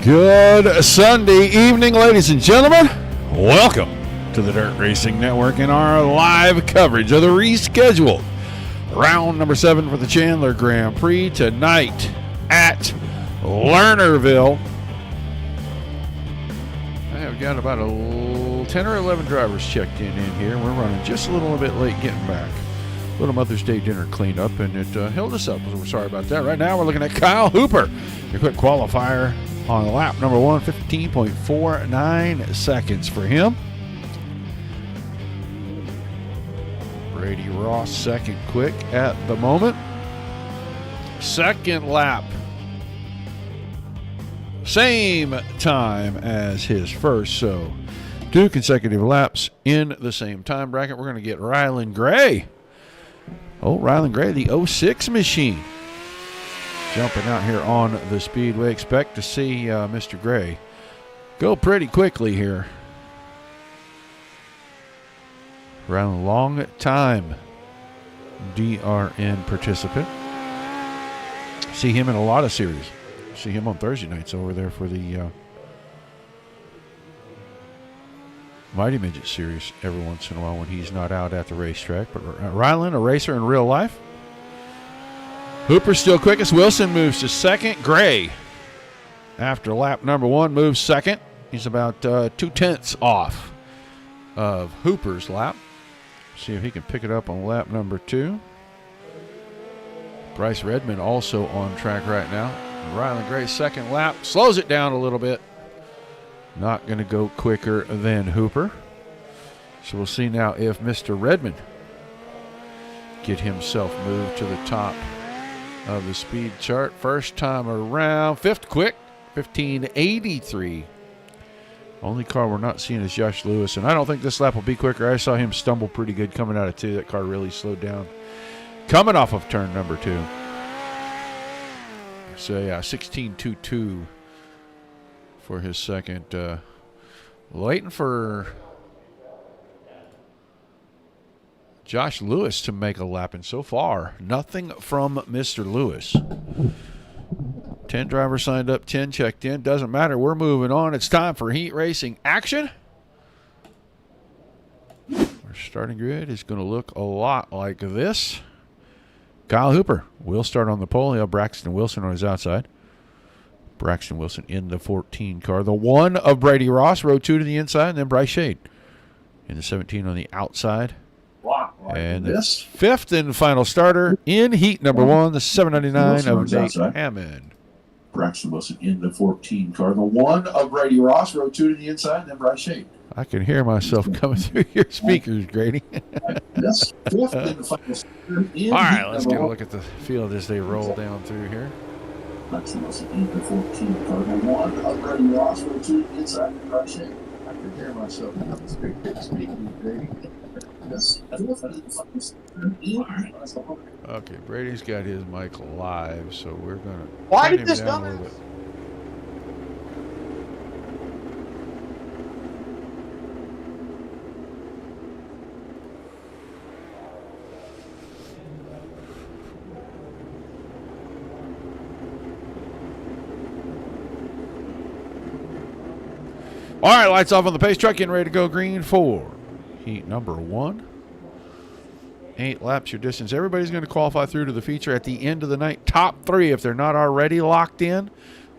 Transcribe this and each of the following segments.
Good Sunday evening, ladies and gentlemen. Welcome to the Dirt Racing Network and our live coverage of the rescheduled round number 7 for the Chandler Grand Prix tonight at Lernerville. I have got about 10 or 11 drivers checked in here. We're running just a little bit late getting back. Little Mother's Day dinner cleaned up, and it held us up. So we're sorry about that. Right now, we're looking at Kyle Hooper, your quick qualifier on lap number 1, 15.49 seconds for him. Brady Ross second quick at the moment. Second lap, same time as his first, so 2 consecutive laps in the same time bracket. We're going to get Rylan Gray. Oh, Rylan Gray, the 06 machine. Jumping out here on the speedway. Expect to see Mr. Gray go pretty quickly here. Around a long time DRN participant. See him in a lot of series. See him on Thursday nights over there for the Mighty Midget series every once in a while when he's not out at the racetrack. But Rylan, a racer in real life. Hooper still quickest. Wilson moves to second. Gray, after lap number 1, moves second. He's about 2/10 off of Hooper's lap. See if he can pick it up on lap number 2. Bryce Redmond also on track right now. Rylan Gray's second lap slows it down a little bit. Not going to go quicker than Hooper. So we'll see now if Mr. Redmond get himself moved to the top of the speed chart. First time around, 5th quick, 15.83. Only car we're not seeing is Josh Lewis, and I don't think this lap will be quicker. I saw him stumble pretty good coming out of 2. That car really slowed down coming off of turn number 2. So yeah, 16.22 for his second. Waiting for Josh Lewis to make a lap, and so far, nothing from Mr. Lewis. 10 drivers signed up, 10 checked in. Doesn't matter. We're moving on. It's time for heat racing action. Our starting grid is going to look a lot like this. Kyle Hooper will start on the pole. He'll have Braxton Wilson on his outside. Braxton Wilson in the 14 car. The 1 of Brady Ross, row 2 to the inside, and then Bryce Shade in the 17 on the outside. And this 5th and final starter in heat number 1, the 799 of Nate Hammond. Braxton Wilson in the 14 car. The 1 of Brady Ross, row 2 to the inside, and then Bryce Shade. I can hear myself coming through your speakers, Grady. That's 5th and the final starter in all right, let's get a look at the field as they roll down through here. Braxton Wilson in the 14 car. The 1 of Brady Ross, row 2 to the inside, and then Bryce Shade. I can hear myself coming through your speakers, Grady. Okay, Brady's got his mic live, so we're gonna. Why did this come out? All right, lights off on the pace truck, getting ready to go green for heat number 1. 8 laps your distance. Everybody's going to qualify through to the feature at the end of the night. Top 3, if they're not already locked in,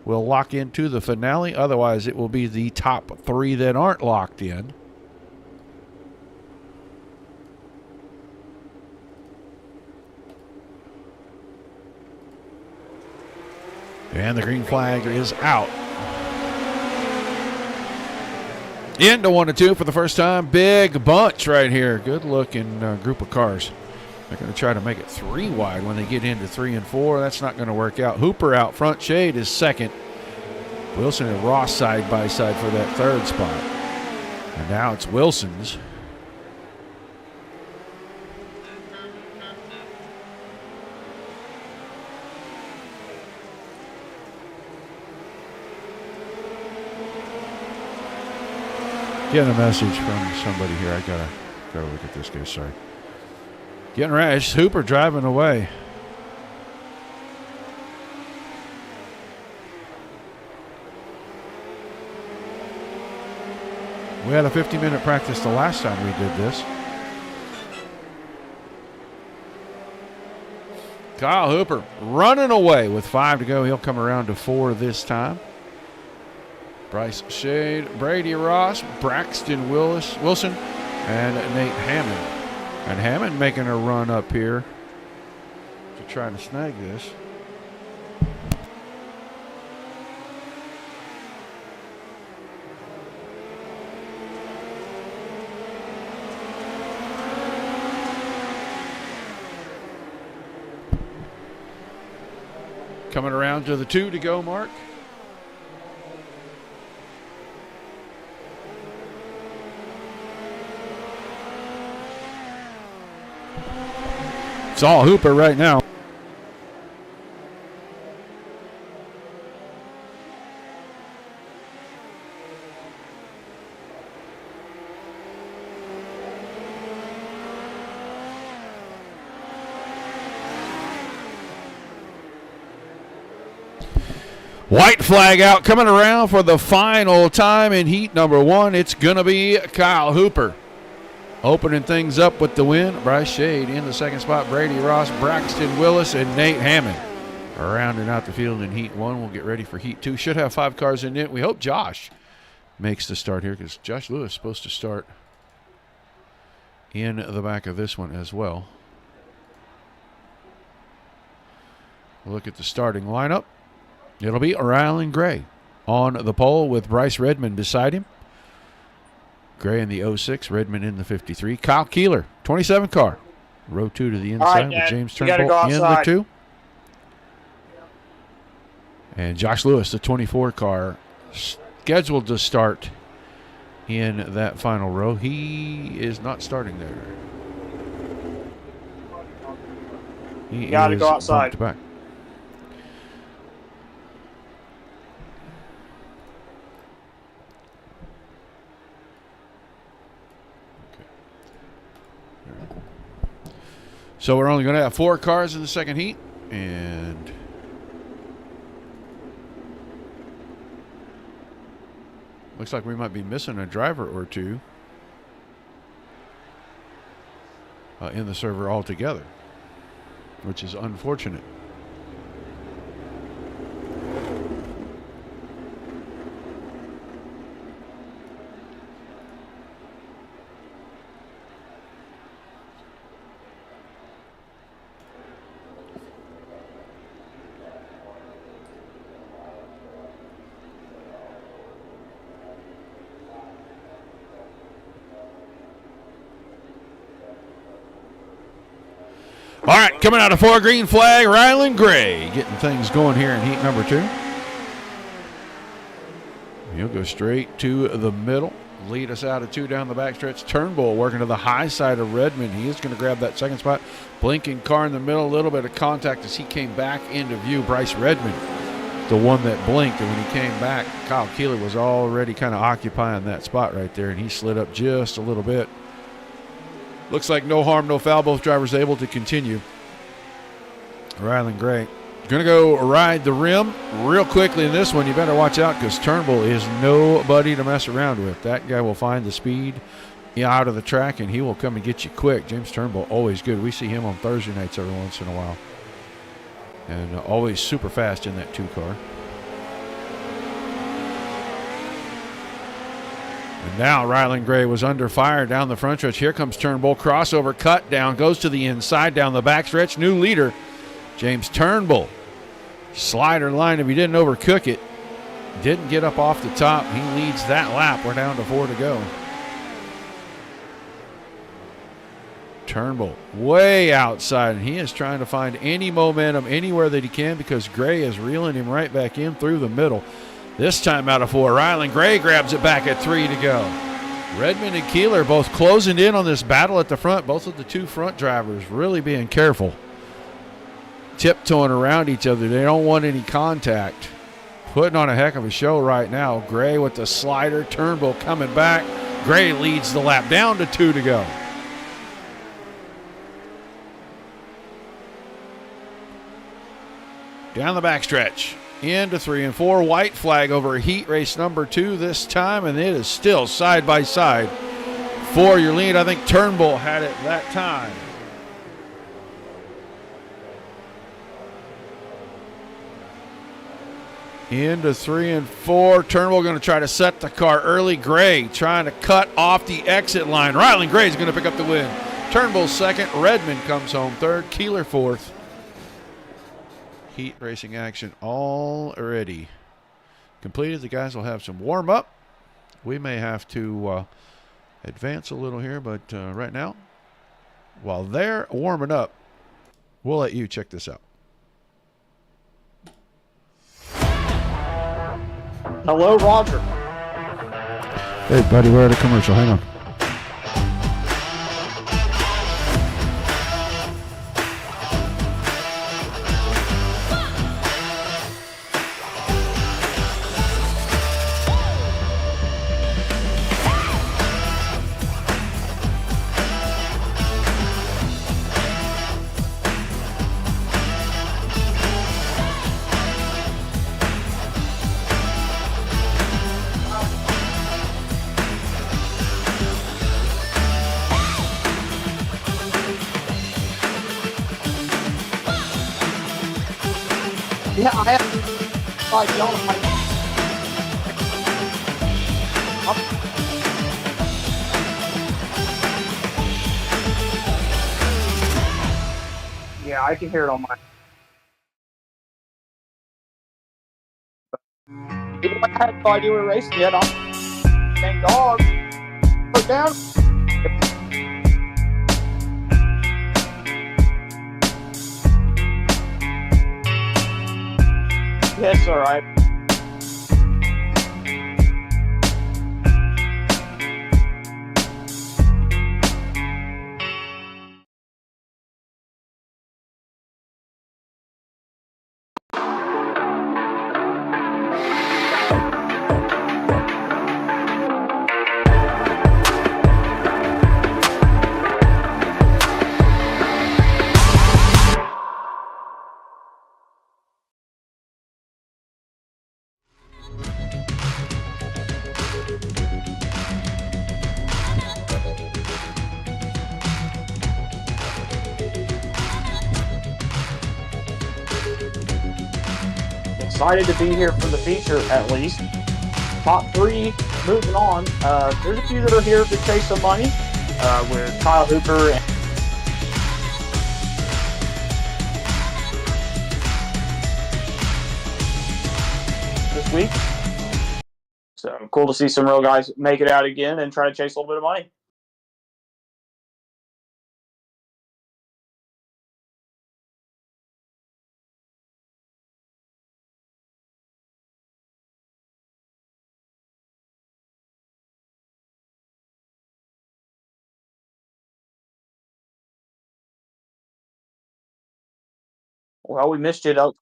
will lock into the finale. Otherwise, it will be the top 3 that aren't locked in. And the green flag is out. Into 1 and 2 for the first time. Big bunch right here. Good looking group of cars. They're going to try to make it 3 wide when they get into 3 and 4. That's not going to work out. Hooper out front. Shade is second. Wilson and Ross side by side for that 3rd spot. And now it's Wilson's. Getting a message from somebody here. I gotta look at this guy. Sorry. Getting rash. Hooper driving away. We had a 50-minute practice the last time we did this. Kyle Hooper running away with 5 to go. He'll come around to 4 this time. Bryce Shade, Brady Ross, Braxton Wilson, and Nate Hammond. And Hammond making a run up here to try to snag this. Coming around to the 2 to go mark. It's all Hooper right now. White flag out, coming around for the final time in heat number 1. It's going to be Kyle Hooper. Opening things up with the win, Bryce Shade in the second spot, Brady Ross, Braxton Willis, and Nate Hammond rounding out the field in heat 1. We'll get ready for heat 2. Should have 5 cars in it. We hope Josh makes the start here because Josh Lewis is supposed to start in the back of this one as well. Look at the starting lineup. It'll be Rylan Gray on the pole with Bryce Redmond beside him. Gray in the 06, Redmond in the 53. Kyle Keeler, 27 car. Row 2 to the inside with James Turnbull in the 2. And Josh Lewis, the 24 car, scheduled to start in that final row. He is not starting there. He got to go outside. To back. So we're only going to have 4 cars in the second heat, and looks like we might be missing a driver or 2 in the server altogether, which is unfortunate. All right, coming out of 4, green flag, Rylan Gray getting things going here in heat number 2. He'll go straight to the middle, lead us out of 2 down the backstretch. Turnbull working to the high side of Redmond. He is going to grab that second spot. Blinking car in the middle, a little bit of contact as he came back into view. Bryce Redmond, the one that blinked, and when he came back, Kyle Keeler was already kind of occupying that spot right there, and he slid up just a little bit. Looks like no harm, no foul. Both drivers able to continue. Rylan Gray going to go ride the rim real quickly in this one. You better watch out because Turnbull is nobody to mess around with. That guy will find the speed out of the track, and he will come and get you quick. James Turnbull, always good. We see him on Thursday nights every once in a while. And always super fast in that 2 car. And now Rylan Gray was under fire down the front stretch. Here comes Turnbull. Crossover, cut down, goes to the inside down the back stretch. New leader, James Turnbull. Slider line if he didn't overcook it. Didn't get up off the top. He leads that lap. We're down to 4 to go. Turnbull way outside, and he is trying to find any momentum anywhere that he can because Gray is reeling him right back in through the middle. This time out of 4, Rylan Gray grabs it back at 3 to go. Redmond and Keeler both closing in on this battle at the front. Both of the 2 front drivers really being careful. Tiptoeing around each other. They don't want any contact. Putting on a heck of a show right now. Gray with the slider. Turnbull coming back. Gray leads the lap down to 2 to go. Down the backstretch. into 3 and 4. White flag over heat race number 2 this time, and it is still side by side for your lead. I think Turnbull had it that time. Into 3 and 4. Turnbull going to try to set the car early. Gray trying to cut off the exit line. Ryland Gray is going to pick up the win. Turnbull second. Redmond comes home third. Keeler fourth. Heat racing action already completed. The guys will have some warm up. We may have to advance a little here, but right now, while they're warming up, we'll let you check this out. Hello, Roger. Hey, buddy, we're at a commercial. Hang on. Yeah, I have like y'all like yeah, I can hear it on my. I had no idea we were racing yet. Thank God. Put down. Yes, all right. Excited to be here for the feature, at least. Top 3 moving on. There's a few that are here to chase some money with Kyle Hooper and this week. So cool to see some real guys make it out again and try to chase a little bit of money. Well, we missed it up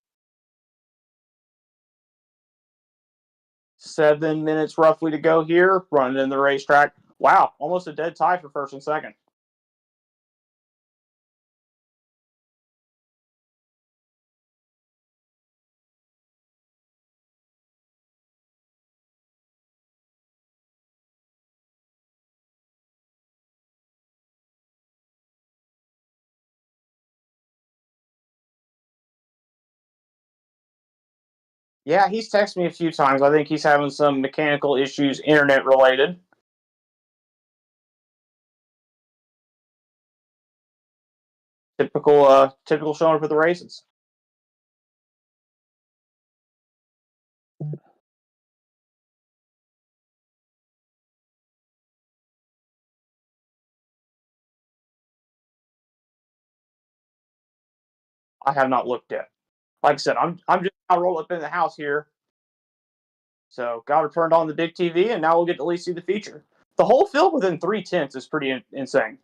7 minutes roughly to go here, running in the racetrack. Wow, almost a dead tie for first and second. Yeah, he's texted me a few times. I think he's having some mechanical issues, internet related. Typical showing for the races. I have not looked yet. Like I said, I'm just now roll up in the house here. So got her turned on the big TV, and now we'll get to at least see the feature. The whole field within 3/10 is pretty insane.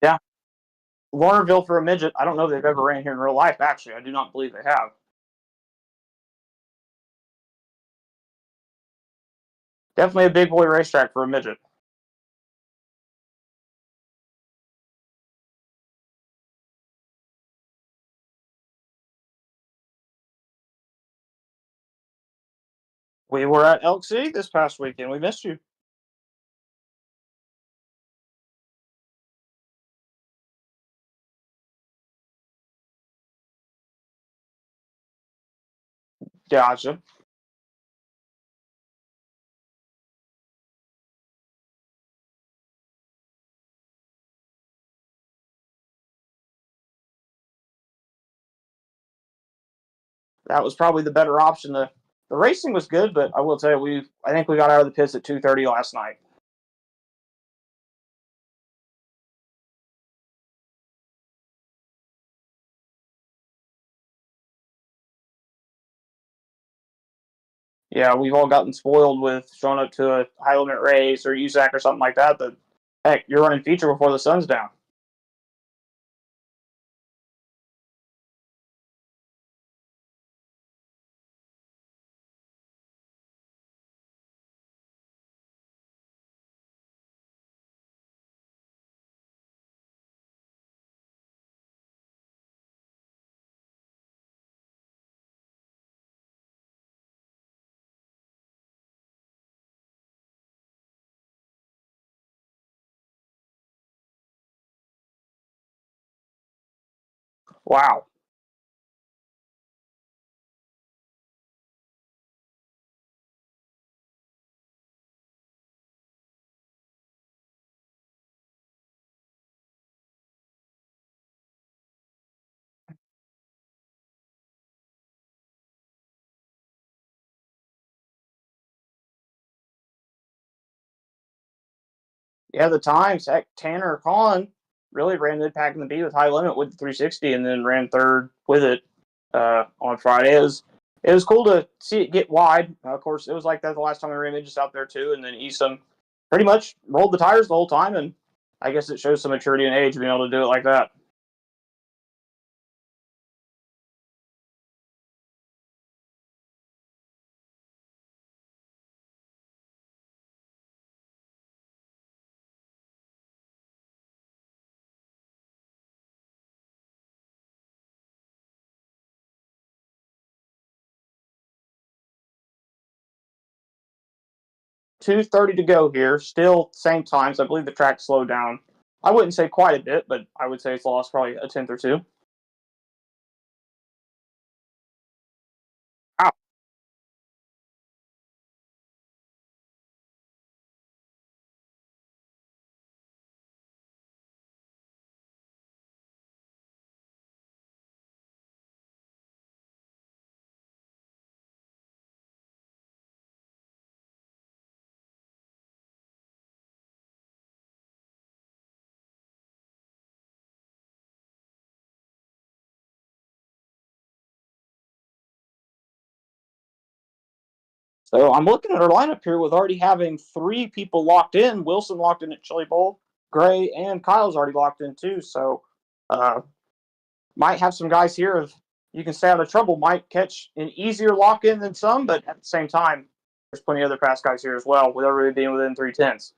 Yeah. Lernerville for a midget. I don't know if they've ever ran here in real life, actually. I do not believe they have. Definitely a big boy racetrack for a midget. We were at Elk City this past weekend. We missed you. Gotcha. That was probably the better option. The racing was good, but I will tell you, I think we got out of the pits at 2:30 last night. Yeah, we've all gotten spoiled with showing up to a high limit race or USAC or something like that. But heck, you're running feature before the sun's down. Wow. Yeah, the times, heck, Tanner Kahn really ran mid pack in the B with high limit with the 360 and then ran third with it on Friday. It was cool to see it get wide. Of course, it was like that the last time we ran midgets out there too. And then Eastham pretty much rolled the tires the whole time. And I guess it shows some maturity and age being able to do it like that. Two 30 to go here. Still same times. I believe the track slowed down. I wouldn't say quite a bit, but I would say it's lost probably a tenth or two. Wow. So I'm looking at our lineup here with already having three people locked in. Wilson locked in at Chili Bowl, Gray, and Kyle's already locked in too. So uh, might have some guys here if you can stay out of trouble. Might catch an easier lock in than some, but at the same time, there's plenty of other fast guys here as well, with everybody being within 3/10.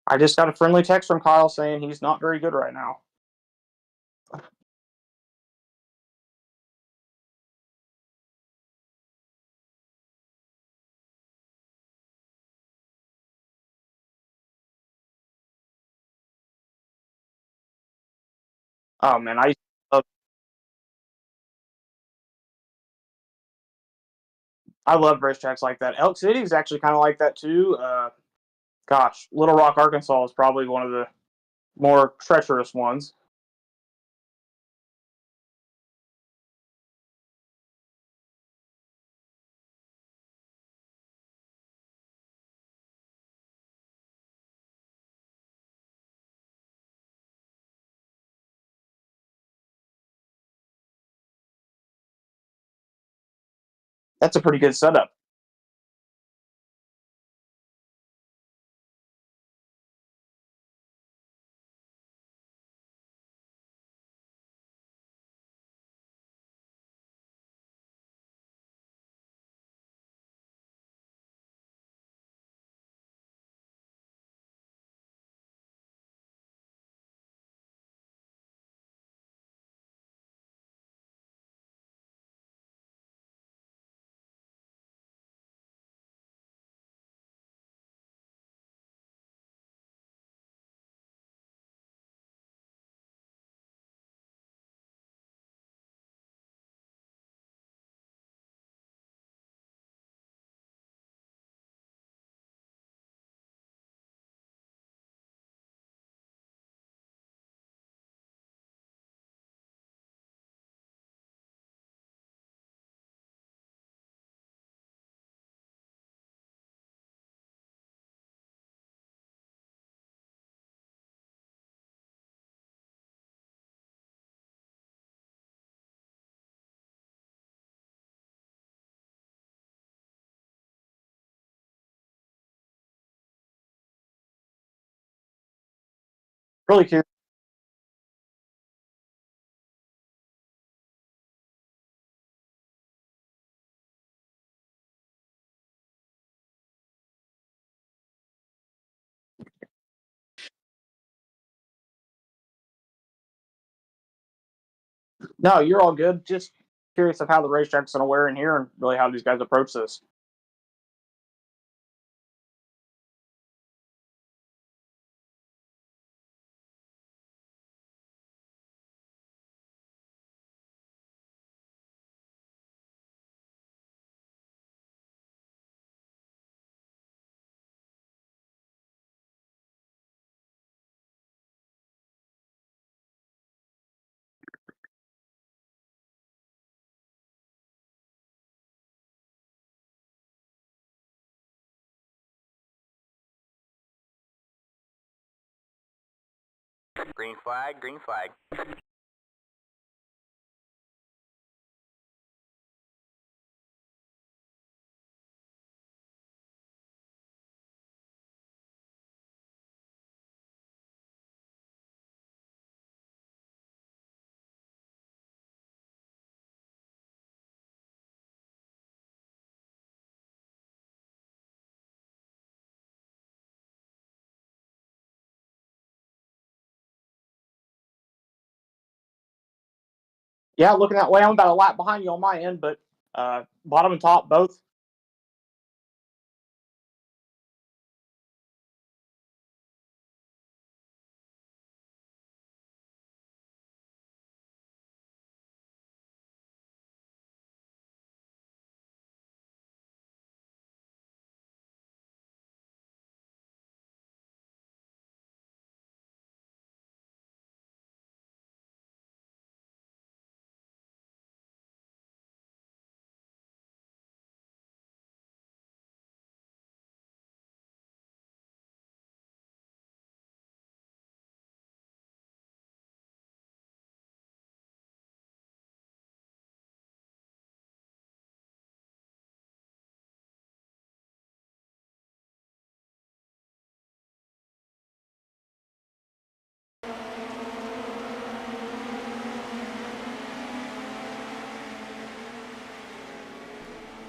I just got a friendly text from Kyle saying he's not very good right now. Oh man, I love racetracks like that. Elk City is actually kind of like that too. Gosh, Little Rock, Arkansas is probably one of the more treacherous ones. That's a pretty good setup. Really curious. No, you're all good. Just curious of how the racetrack's going to wear in here and really how these guys approach this. Green flag, green flag. Yeah, looking that way, I'm about a lap behind you on my end, but bottom and top both.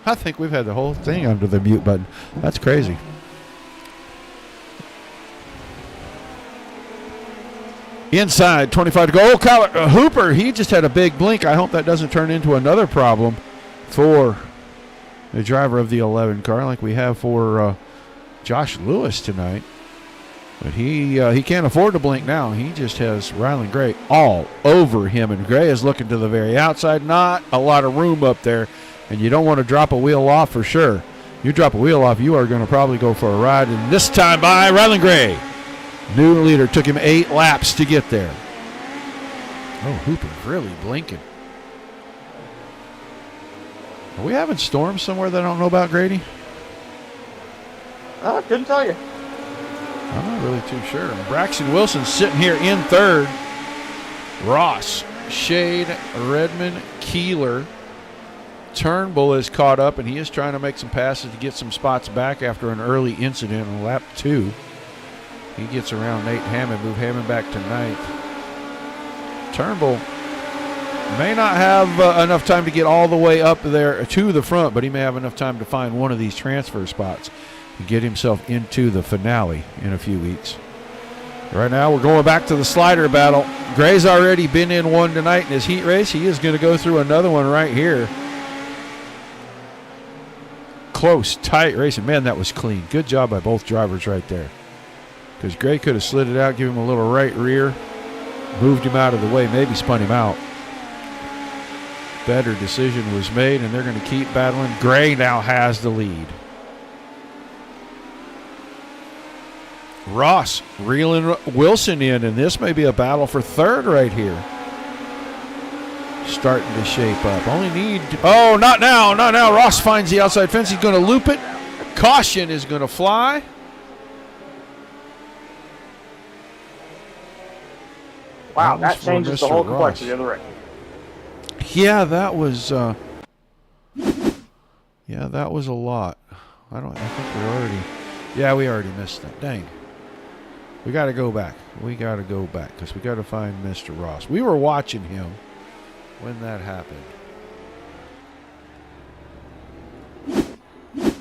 I think we've had the whole thing under the mute button. That's crazy. Inside, 25 to go. Oh, Kyle, Hooper, he just had a big blink. I hope that doesn't turn into another problem for the driver of the 11 car like we have for Josh Lewis tonight. But he can't afford to blink now. He just has Ryland Gray all over him. And Gray is looking to the very outside. Not a lot of room up there. And you don't want to drop a wheel off for sure. You drop a wheel off, you are going to probably go for a ride. And this time by Ryland Gray. New leader. Took him 8 laps to get there. Oh, Hooper really blinking. Are we having storms somewhere that I don't know about, Grady? Couldn't tell you. I'm not really too sure. Braxton Wilson sitting here in third. Ross, Shade, Redmond, Keeler, Turnbull is caught up, and he is trying to make some passes to get some spots back after an early incident on lap 2. He gets around Nate Hammond, move Hammond back to 9th. Turnbull may not have enough time to get all the way up there to the front, but he may have enough time to find one of these transfer spots and get himself into the finale in a few weeks. Right now, we're going back to the slider battle. Gray's already been in one tonight in his heat race. He is going to go through another one right here. Close, tight racing. Man, that was clean. Good job by both drivers right there. Because Gray could have slid it out, give him a little right rear, moved him out of the way, maybe spun him out. Better decision was made, and they're going to keep battling. Gray now has the lead. Ross reeling Wilson in, and this may be a battle for third right here. Starting to shape up. Only need... Oh, not now, not now. Ross finds the outside fence. He's going to loop it. Caution is going to fly. Wow, that changes the whole complexity of the race. Yeah, that was a lot. I think we already missed that. Dang. We got to go back. Because we got to find Mr. Ross. We were watching him when that happened.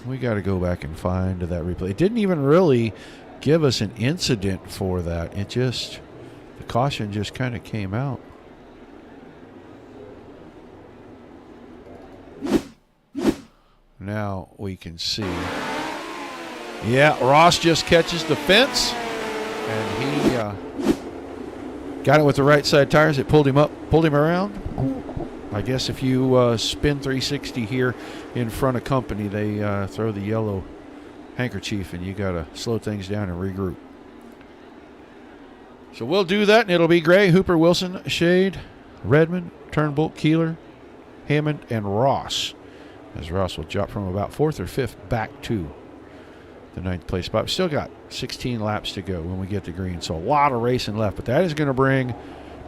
We got to go back and find that replay. It didn't even really give us an incident for that. The caution just kind of came out. Now we can see. Yeah, Ross just catches the fence, and he got it with the right side tires. It pulled him up, pulled him around. I guess if you spin 360 here in front of company, they throw the yellow handkerchief, and you got to slow things down and regroup. So we'll do that, and it'll be Gray, Hooper, Wilson, Shade, Redmond, Turnbull, Keeler, Hammond, and Ross. As Ross will drop from about 4th or 5th back to the 9th place spot. We still got 16 laps to go when we get to green, so a lot of racing left. But that is going to bring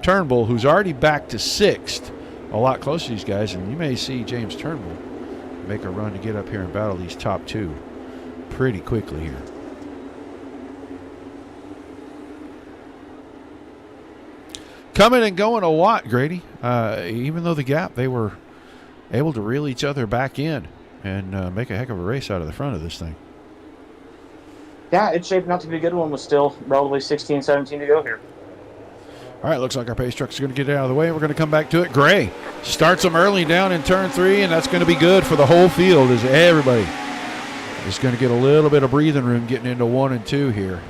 Turnbull, who's already back to 6th, a lot closer to these guys. And you may see James Turnbull make a run to get up here and battle these top 2 pretty quickly here. Coming and going a lot, Grady. Even though the gap, they were able to reel each other back in and make a heck of a race out of the front of this thing. Yeah, it's shaping out to be a good one with still relatively 16, 17 to go here. All right, looks like our pace truck's going to get out of the way, and we're going to come back to it. Gray starts them early down in turn 3, and that's going to be good for the whole field as everybody is going to get a little bit of breathing room getting into 1 and 2 here.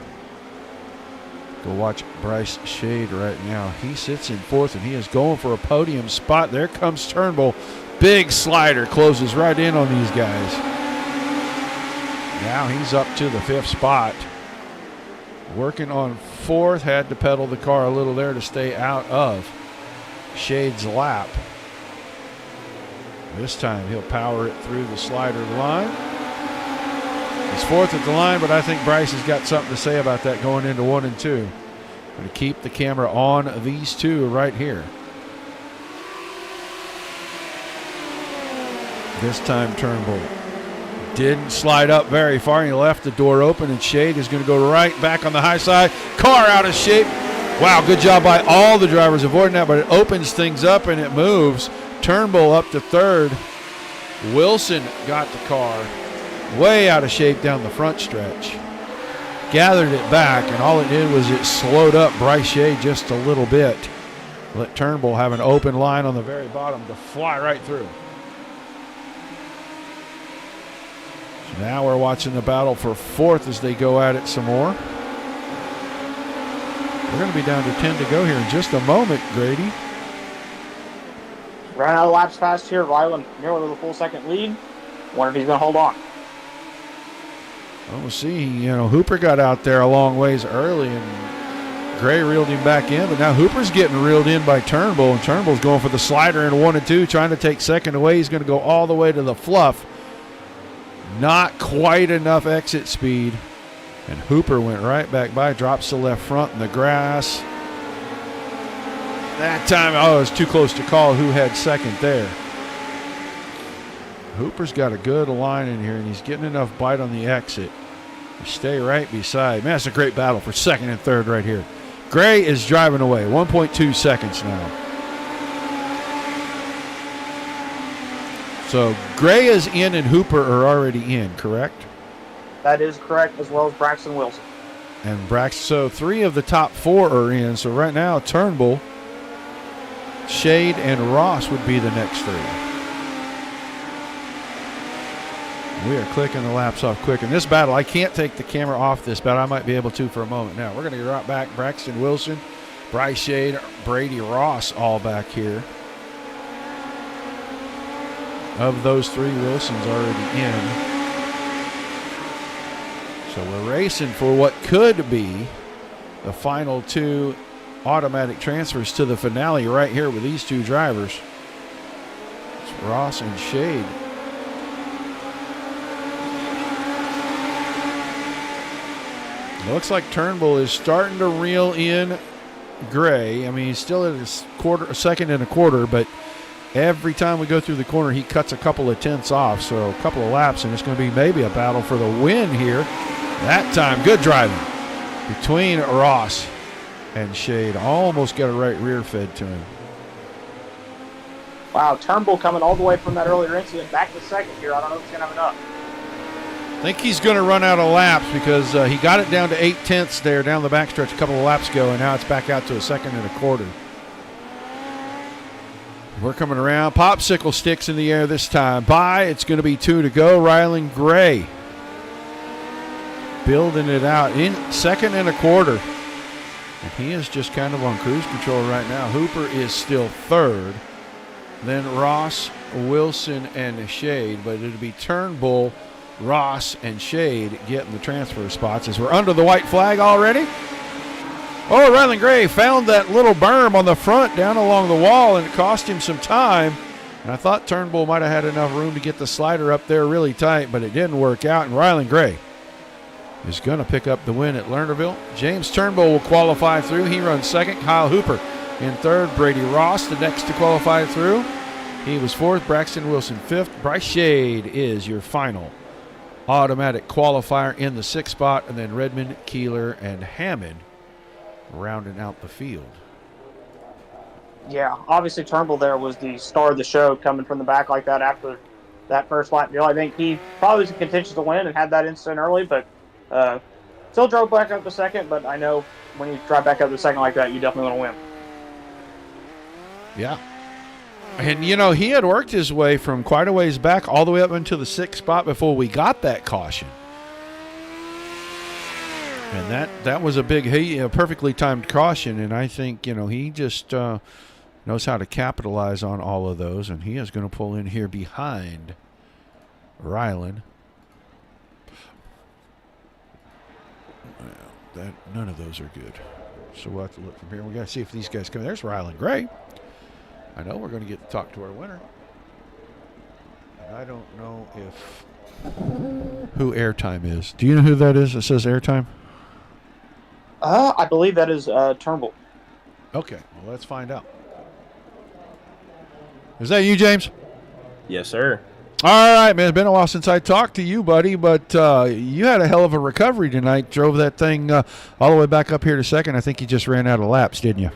Go watch Bryce Shade right now. He sits in 4th, and he is going for a podium spot. There comes Turnbull. Big slider closes right in on these guys. Now he's up to the 5th spot. Working on 4th, had to pedal the car a little there to stay out of Shade's lap. This time he'll power it through the slider line. He's 4th at the line, but I think Bryce has got something to say about that going into 1 and 2. Going to keep the camera on these two right here. This time Turnbull didn't slide up very far. He left the door open, and Shade is going to go right back on the high side. Car out of shape. Wow, good job by all the drivers avoiding that, but it opens things up and it moves. Turnbull up to 3rd. Wilson got the car way out of shape down the front stretch. Gathered it back, and all it did was it slowed up Bryce Shade just a little bit. Let Turnbull have an open line on the very bottom to fly right through. So now we're watching the battle for 4th as they go at it some more. We're going to be down to 10 to go here in just a moment, Grady. Ran out of laps fast here. Ryland nearly with a full second lead. Wonder if he's going to hold on. Well, we'll see. Hooper got out there a long ways early, and Gray reeled him back in, but now Hooper's getting reeled in by Turnbull, and Turnbull's going for the slider in 1 and 2, trying to take 2nd away. He's going to go all the way to the fluff. Not quite enough exit speed, and Hooper went right back by, drops the left front in the grass. That time, it was too close to call who had 2nd there. Hooper's got a good line in here, and he's getting enough bite on the exit to stay right beside. Man, that's a great battle for second and third right here. Gray is driving away, 1.2 seconds now. So Gray is in and Hooper are already in, correct? That is correct, as well as Braxton Wilson. And so 3 of the top 4 are in. So right now, Turnbull, Shade, and Ross would be the next 3. We are clicking the laps off quick. In this battle, I can't take the camera off this battle. I might be able to for a moment. Now, we're going to go right back. Braxton Wilson, Bryce Shade, Brady Ross all back here. Of those 3, Wilson's already in. So we're racing for what could be the final 2 automatic transfers to the finale right here with these 2 drivers. It's Ross and Shade. It looks like Turnbull is starting to reel in Gray. I mean, he's still at a second and a quarter, but every time we go through the corner, he cuts a couple of tenths off. So a couple of laps, and it's going to be maybe a battle for the win here. That time, good driving between Ross and Shade. Almost got a right rear fed to him. Wow, Turnbull coming all the way from that earlier incident back to second here. I don't know if he's going to have enough. I think he's going to run out of laps because he got it down to 8 tenths there down the backstretch a couple of laps ago, and now it's back out to a second and a quarter. We're coming around. Popsicle sticks in the air this time. By, it's going to be 2 to go. Rylan Gray building it out in second and a quarter. And he is just kind of on cruise control right now. Hooper is still third. Then Ross, Wilson, and Shade. But it'll be Turnbull, Ross, and Shade getting the transfer spots as we're under the white flag already. Oh, Rylan Gray found that little berm on the front down along the wall, and it cost him some time. And I thought Turnbull might have had enough room to get the slider up there really tight, but it didn't work out. And Rylan Gray is going to pick up the win at Lernerville. James Turnbull will qualify through. He runs second. Kyle Hooper in third. Brady Ross the next to qualify through. He was fourth. Braxton Wilson fifth. Bryce Shade is your final automatic qualifier in the sixth spot. And then Redmond, Keeler, and Hammond rounding out the field. Yeah, obviously Turnbull there was the star of the show coming from the back like that after that first lap. I think he probably was in contention to win and had that incident early, but still drove back up to second. But I know when you drive back up to second like that, you definitely want to win. Yeah. And, you know, he had worked his way from quite a ways back all the way up into the sixth spot before we got that caution. And that was a perfectly timed caution, and I think, you know, he just knows how to capitalize on all of those, and he is going to pull in here behind Rylan. Well, none of those are good. So we'll have to look from here. We got to see if these guys come. There's Rylan Gray. I know we're going to get to talk to our winner. And I don't know who Airtime is. Do you know who that is? It says Airtime. I believe that is Turnbull. Okay, well, let's find out. Is that you, James? Yes, sir. All right, man. It's been a while since I talked to you, buddy, but you had a hell of a recovery tonight. Drove that thing all the way back up here to second. I think you just ran out of laps, didn't you?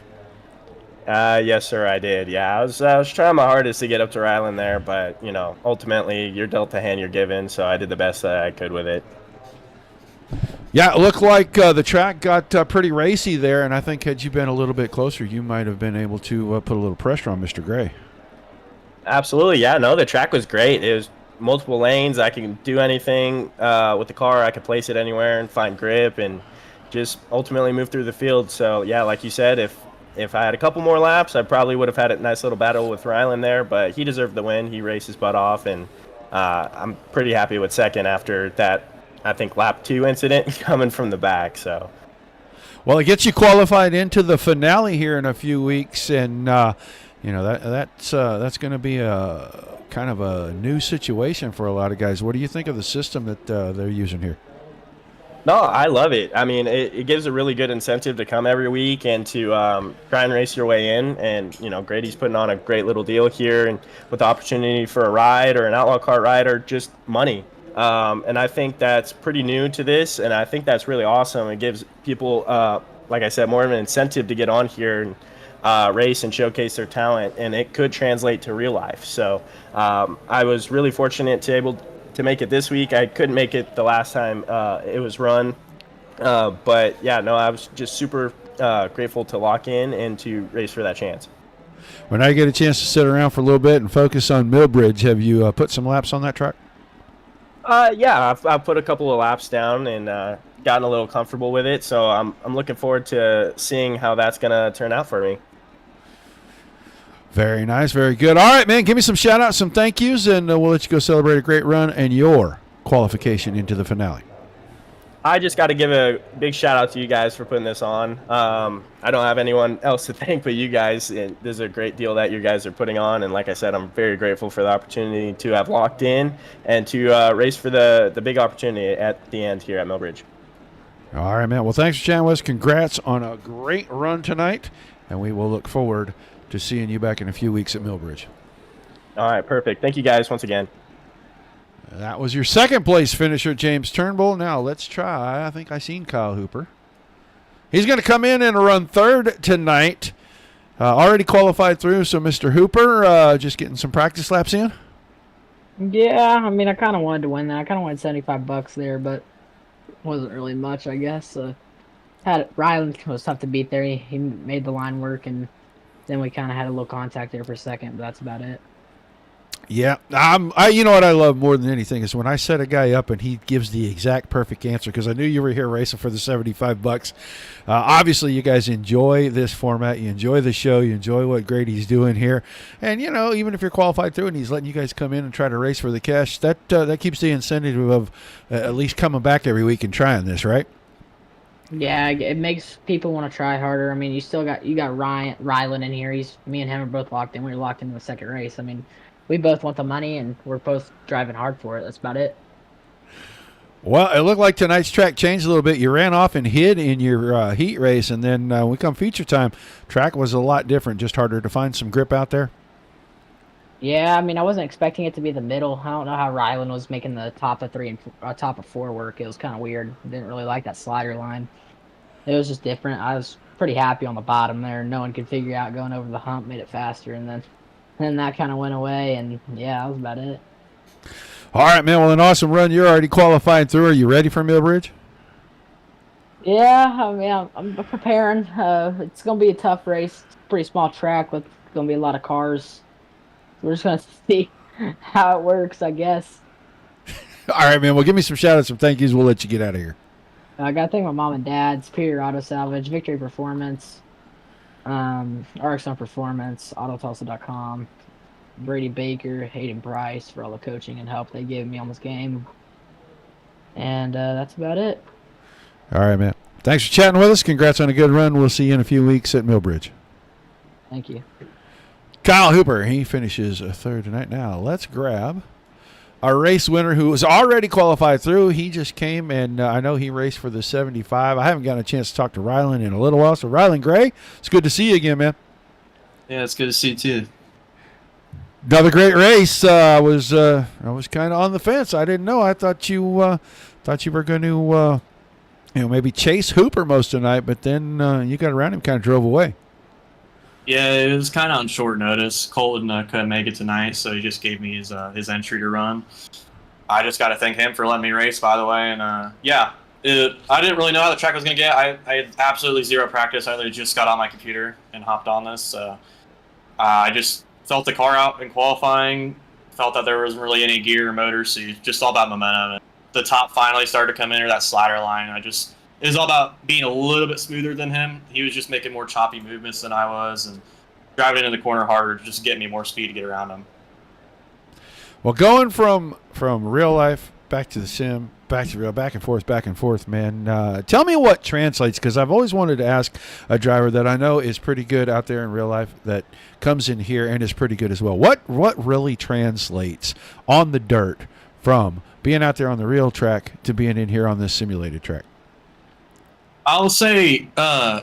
Yes, sir, I did. Yeah, I was trying my hardest to get up to Rylan there, but, you know, ultimately you're dealt the hand you're given, so I did the best that I could with it. Yeah, it looked like the track got pretty racy there, and I think had you been a little bit closer, you might have been able to put a little pressure on Mr. Gray. Absolutely, yeah. No, the track was great. It was multiple lanes. I can do anything with the car. I could place it anywhere and find grip and just ultimately move through the field. So, yeah, like you said, if I had a couple more laps, I probably would have had a nice little battle with Rylan there, but he deserved the win. He raced his butt off, and I'm pretty happy with second after that, I think, lap 2 incident coming from the back. So, well, it gets you qualified into the finale here in a few weeks, and you know that's going to be a kind of a new situation for a lot of guys. What do you think of the system that they're using here? No, I love it. I mean, it gives a really good incentive to come every week and to try and race your way in. And, Grady's putting on a great little deal here, and with the opportunity for a ride or an outlaw cart ride or just money. And I think that's pretty new to this, and I think that's really awesome. It gives people, like I said, more of an incentive to get on here and race and showcase their talent, and it could translate to real life. So I was really fortunate to make it this week. I couldn't make it the last time it was run. But yeah, no, I was just super grateful to lock in and to race for that chance. When I get a chance to sit around for a little bit and focus on Millbridge, have you put some laps on that track? Yeah, I've put a couple of laps down and gotten a little comfortable with it. So I'm looking forward to seeing how that's going to turn out for me. Very nice. Very good. All right, man. Give me some shout-outs, some thank yous, and we'll let you go celebrate a great run and your qualification into the finale. I just got to give a big shout-out to you guys for putting this on. I don't have anyone else to thank but you guys. And this is a great deal that you guys are putting on. And like I said, I'm very grateful for the opportunity to have locked in and to race for the big opportunity at the end here at Millbridge. All right, man. Well, thanks for chatting with us. Congrats on a great run tonight, and we will look forward to seeing you back in a few weeks at Millbridge. All right, perfect. Thank you guys once again. That was your second place finisher, James Turnbull. Now let's try. I think I seen Kyle Hooper. He's going to come in and run third tonight. Already qualified through, so Mr. Hooper just getting some practice laps in. Yeah, I mean, I kind of wanted to win that. I kind of wanted $75 there, but wasn't really much, I guess. Ryland was tough to beat there. He made the line work, and then we kind of had a little contact there for a second, but that's about it. Yeah, you know what I love more than anything is when I set a guy up and he gives the exact perfect answer, because I knew you were here racing for the $75. Obviously, you guys enjoy this format. You enjoy the show. You enjoy what Grady's doing here. And, even if you're qualified through and he's letting you guys come in and try to race for the cash, that keeps the incentive of at least coming back every week and trying this, right? Yeah, it makes people want to try harder. I mean, you got Ryland in here. Me and him are both locked in. We were locked in the second race. I mean, we both want the money, and we're both driving hard for it. That's about it. Well, it looked like tonight's track changed a little bit. You ran off and hid in your heat race, and then when we come feature time, track was a lot different, just harder to find some grip out there. Yeah, I mean, I wasn't expecting it to be the middle. I don't know how Ryland was making the top of 3 and top of 4 work. It was kind of weird. Didn't really like that slider line. It was just different. I was pretty happy on the bottom there. No one could figure out going over the hump, made it faster, and then that kind of went away, and yeah, that was about it. All right, man. Well, an awesome run. You're already qualified through. Are you ready for Millbridge? Yeah, I mean, I'm preparing. It's going to be a tough race. It's a pretty small track with going to be a lot of cars. We're just going to see how it works, I guess. All right, man. Well, give me some shout-outs, some thank yous. We'll let you get out of here. I got to thank my mom and dad, Superior Auto Salvage, Victory Performance, RX1 Performance, Autotulsa.com, Brady Baker, Hayden Price for all the coaching and help they gave me on this game. And that's about it. All right, man. Thanks for chatting with us. Congrats on a good run. We'll see you in a few weeks at Millbridge. Thank you. Kyle Hooper, he finishes third tonight. Now let's grab our race winner who was already qualified through. He just came, and I know he raced for the 75. I haven't gotten a chance to talk to Ryland in a little while. So, Ryland Gray, it's good to see you again, man. Yeah, it's good to see you, too. Another great race. I was kind of on the fence. I didn't know. I thought you were going to, maybe chase Hooper most of the night, but then you got around him, kind of drove away. Yeah, it was kind of on short notice. Colton couldn't make it tonight, so he just gave me his entry to run. I just got to thank him for letting me race, by the way. And I didn't really know how the track was going to get. I had absolutely zero practice. I literally just got on my computer and hopped on this. I just felt the car out in qualifying, felt that there wasn't really any gear or motor, so just all about momentum. And the top finally started to come in, or that slider line. It was all about being a little bit smoother than him. He was just making more choppy movements than I was, and driving in the corner harder to just get me more speed to get around him. Well, going from real life back to the sim, back to real, back and forth, man. Tell me what translates, because I've always wanted to ask a driver that I know is pretty good out there in real life that comes in here and is pretty good as well. What really translates on the dirt from being out there on the real track to being in here on this simulated track? I'll say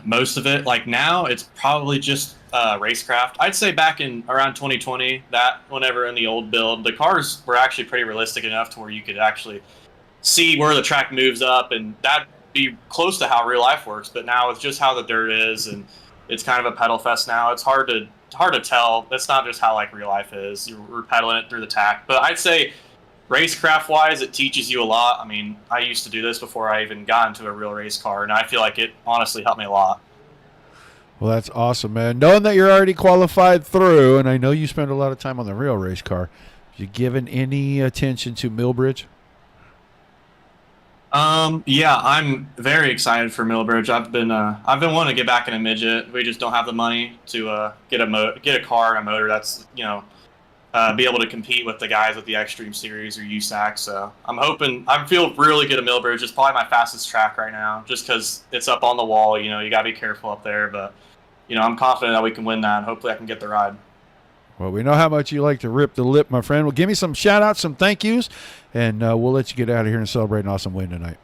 most of it. Like now, it's probably just racecraft. I'd say back in around 2020, that whenever in the old build, the cars were actually pretty realistic enough to where you could actually see where the track moves up, and that'd be close to how real life works. But now it's just how the dirt is, and it's kind of a pedal fest now. It's hard to tell. That's not just how like real life is. We're pedaling it through the tack. But I'd say racecraft wise, it teaches you a lot. I mean, I used to do this before I even got into a real race car, and I feel like it honestly helped me a lot. Well, that's awesome, man. Knowing that you're already qualified through, and I know you spend a lot of time on the real race car, have you given any attention to Millbridge? Yeah, I'm very excited for Millbridge. I've been wanting to get back in a midget. We just don't have the money to get a car and a motor that's be able to compete with the guys with the Extreme Series or USAC. So I feel really good at Millbridge. It's probably my fastest track right now, just because it's up on the wall. You gotta be careful up there, but I'm confident that we can win that. And hopefully, I can get the ride. Well, we know how much you like to rip the lip, my friend. Well, give me some shout-outs, some thank yous, and we'll let you get out of here and celebrate an awesome win tonight.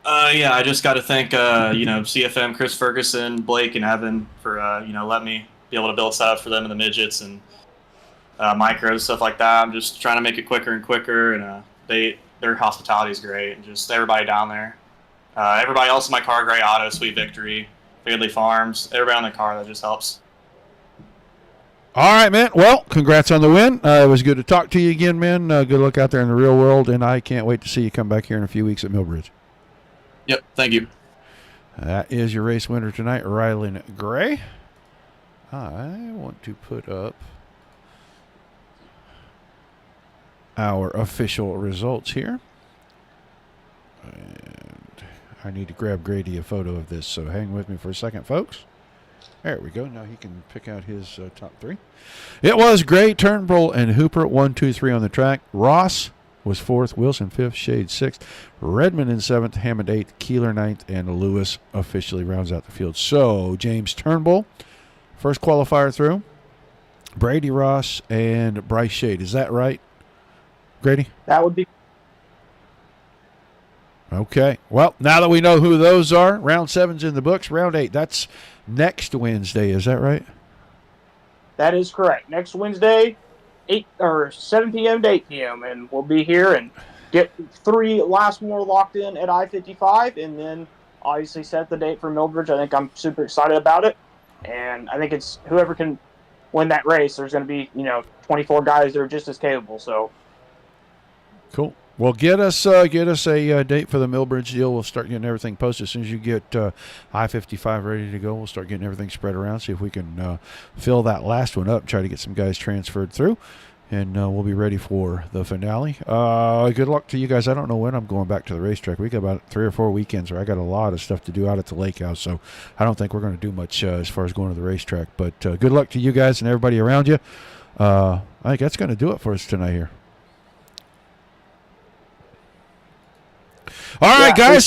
Yeah, I just got to thank, CFM, Chris Ferguson, Blake, and Evan for, letting me be able to build setups for them in the midgets and micros, stuff like that. I'm just trying to make it quicker and quicker, and their hospitality is great, and just everybody down there. Everybody else in my car, Gray Auto, Sweet Victory, Fadley Farms, everybody in the car, that just helps. All right, man. Well, congrats on the win. It was good to talk to you again, man. Good luck out there in the real world, and I can't wait to see you come back here in a few weeks at Millbridge. Yep, thank you. That is your race winner tonight, Rylan Gray. I want to put up our official results here. And I need to grab Grady a photo of this, so hang with me for a second, folks. There we go. Now he can pick out his top three. It was Gray, Turnbull, and Hooper, 1, 2, 3 on the track. Ross was 4th, Wilson 5th, Shade 6th, Redmond in 7th, Hammond 8th, Keeler 9th, and Lewis officially rounds out the field. So James Turnbull, first qualifier through. Brady Ross and Bryce Shade. Is that right, Grady? That would be. Okay. Well, now that we know who those are, round 7's in the books. Round 8, that's next Wednesday. Is that right? That is correct. Next Wednesday, 7 p.m. to 8 p.m. and we'll be here and get 3 last more locked in at I-55, and then obviously set the date for Millbridge. I think I'm super excited about it, and I think it's whoever can win that race. There's going to be 24 guys that are just as capable. So cool. Well, get us a date for the Millbridge deal. We'll start getting everything posted as soon as you get I-55 ready to go. We'll start getting everything spread around, see if we can fill that last one up, try to get some guys transferred through, and we'll be ready for the finale. Good luck to you guys. I don't know when I'm going back to the racetrack. We got about 3 or 4 weekends where I got a lot of stuff to do out at the lake house, so I don't think we're going to do much as far as going to the racetrack. But good luck to you guys and everybody around you. I think that's going to do it for us tonight here. All right, guys.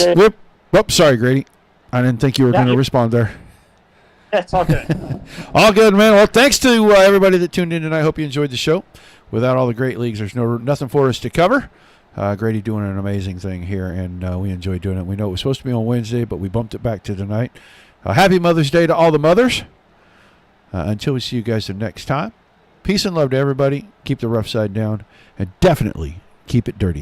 Sorry, Grady. I didn't think you were going to respond there. That's all good. All good, man. Well, thanks to everybody that tuned in tonight. I hope you enjoyed the show. Without all the great leagues, there's nothing for us to cover. Grady doing an amazing thing here, and we enjoy doing it. We know it was supposed to be on Wednesday, but we bumped it back to tonight. Happy Mother's Day to all the mothers. Until we see you guys the next time, peace and love to everybody. Keep the rough side down, and definitely keep it dirty.